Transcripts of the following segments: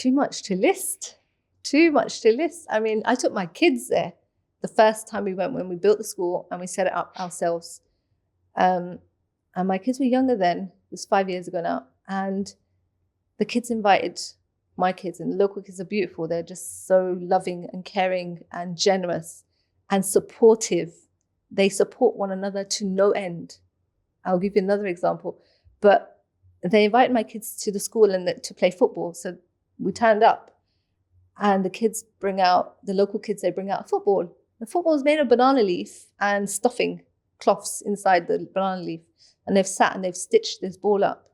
too much to list. Too much to list. I mean, I took my kids there the first time we went when we built the school and we set it up ourselves. And my kids were younger then. It was 5 years ago now. And the kids invited my kids, and the local kids are beautiful. They're just so loving and caring and generous and supportive. They support one another to no end. I'll give you another example. But they invited my kids to the school and to play football. So we turned up and the local kids, they bring out a football. The football is made of banana leaf and stuffing cloths inside the banana leaf. And they've sat and they've stitched this ball up.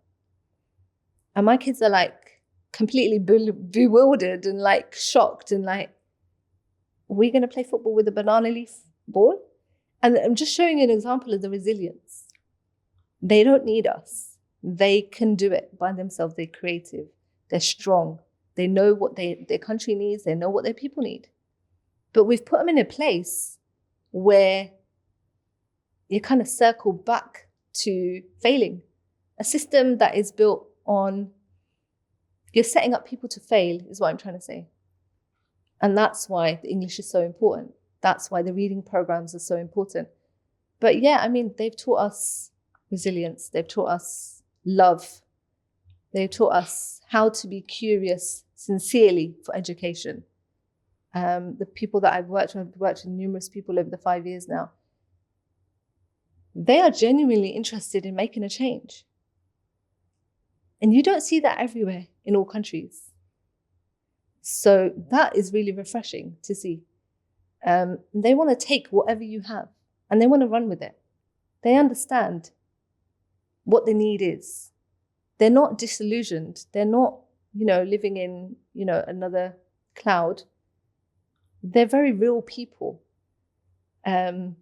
And my kids are like completely bewildered and like shocked and like, are we going to play football with a banana leaf ball? And I'm just showing you an example of the resilience. They don't need us. They can do it by themselves. They're creative. They're strong. They know what their country needs. They know what their people need. But we've put them in a place where you kind of circle back to failing. A system that is built on, you're setting up people to fail is what I'm trying to say. And that's why the English is so important. That's why the reading programs are so important. But yeah, I mean, they've taught us resilience. They've taught us love. They've taught us how to be curious sincerely for education. The people that I've worked with numerous people over the 5 years now. They are genuinely interested in making a change. And you don't see that everywhere in all countries. So that is really refreshing to see. They want to take whatever you have and they want to run with it. They understand what the need is. They're not disillusioned. They're not, living in, another cloud. They're very real people. So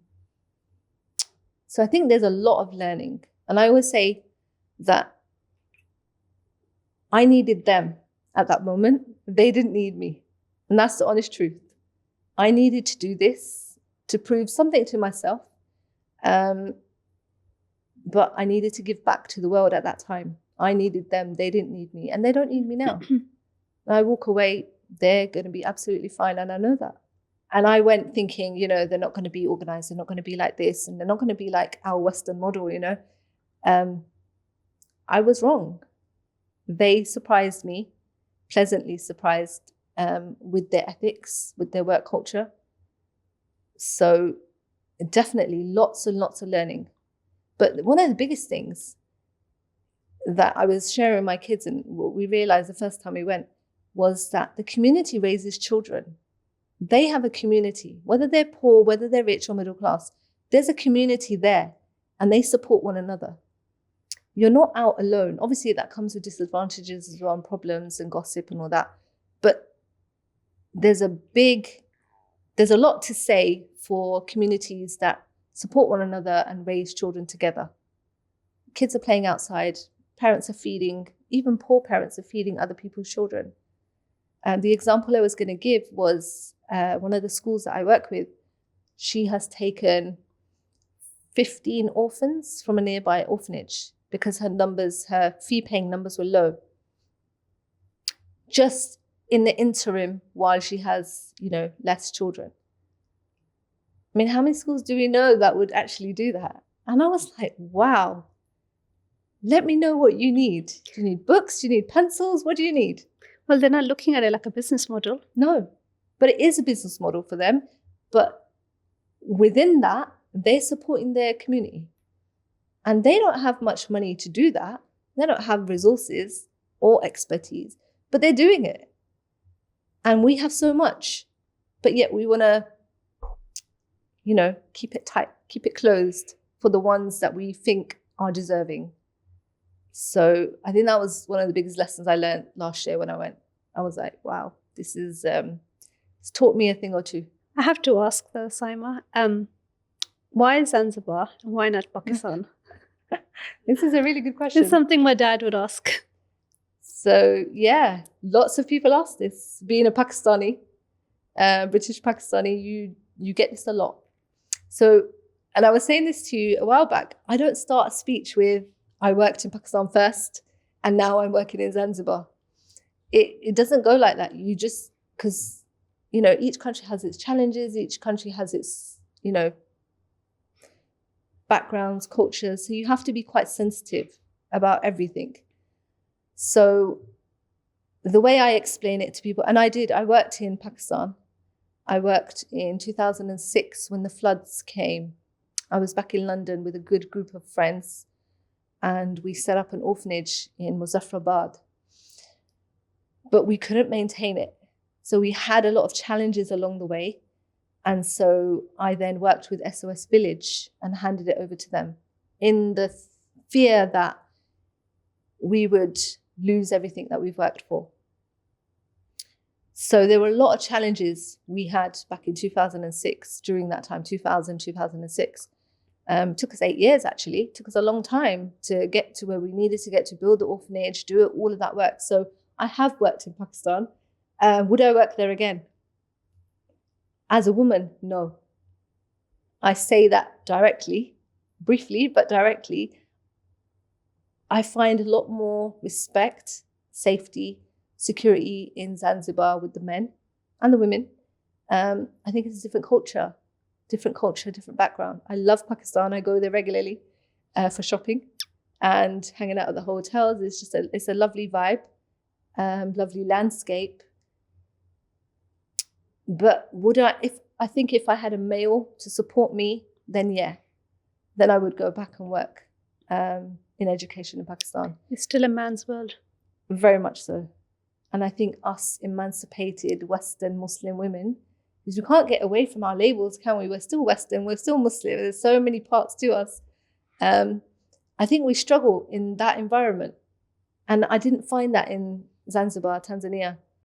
I think there's a lot of learning. And I always say that I needed them at that moment. They didn't need me. And that's the honest truth. I needed to do this to prove something to myself. But I needed to give back to the world at that time. I needed them. They didn't need me. And they don't need me now. I walk away, they're going to be absolutely fine. And I know that. And I went thinking, they're not going to be organized. They're not going to be like this. And they're not going to be like our Western model, I was wrong. They surprised me, pleasantly surprised with their ethics, with their work culture. So definitely lots and lots of learning. But one of the biggest things that I was sharing with my kids and what we realized the first time we went was that the community raises children. They have a community, whether they're poor, whether they're rich or middle class, there's a community there and they support one another. You're not out alone. Obviously that comes with disadvantages as well and problems and gossip and all that. But there's a lot to say for communities that support one another and raise children together. Kids are playing outside, parents are feeding, even poor parents are feeding other people's children. And the example I was going to give was one of the schools that I work with. She has taken 15 orphans from a nearby orphanage because her fee-paying numbers were low. Just in the interim while she has, less children. I mean, how many schools do we know that would actually do that? And I was like, wow, let me know what you need. Do you need books? Do you need pencils? What do you need? Well, they're not looking at it like a business model. No, but it is a business model for them. But within that, they're supporting their community. And they don't have much money to do that. They don't have resources or expertise, but they're doing it. And we have so much, but yet we want to, keep it tight, keep it closed for the ones that we think are deserving. So I think that was one of the biggest lessons I learned last year when I went. I was like, wow, this is, it's taught me a thing or two. I have to ask though, Saima, why Zanzibar and why not Pakistan? This is a really good question. It's something my dad would ask. So yeah, lots of people ask this. Being a Pakistani, British Pakistani, you get this a lot. So, and I was saying this to you a while back, I don't start a speech with, I worked in Pakistan first, and now I'm working in Zanzibar. it doesn't go like that. You just, because, each country has its challenges, each country has its, backgrounds, cultures. So you have to be quite sensitive about everything. So the way I explain it to people, and I worked in Pakistan. I worked in 2006 when the floods came. I was back in London with a good group of friends, and we set up an orphanage in Muzaffarabad. But we couldn't maintain it. So we had a lot of challenges along the way. And so I then worked with SOS Village and handed it over to them in the fear that we would lose everything that we've worked for. So there were a lot of challenges we had back in 2006, during that time, 2006. Took us 8 years, actually. Took us a long time to get to where we needed to get to, build the orphanage, do all of that work. So I have worked in Pakistan. Would I work there again? As a woman, no. I say that directly, briefly, but directly. I find a lot more respect, safety, security in Zanzibar with the men and the women. I think it's a different culture, different background. I love Pakistan. I go there regularly for shopping and hanging out at the hotels. It's a lovely vibe, lovely landscape. But if I had a male to support me, then I would go back and work in education in Pakistan. It's still a man's world. Very much so. And I think us emancipated Western Muslim women, because we can't get away from our labels, can we? We're still Western, we're still Muslim. There's so many parts to us. I think we struggle in that environment. And I didn't find that in Zanzibar, Tanzania.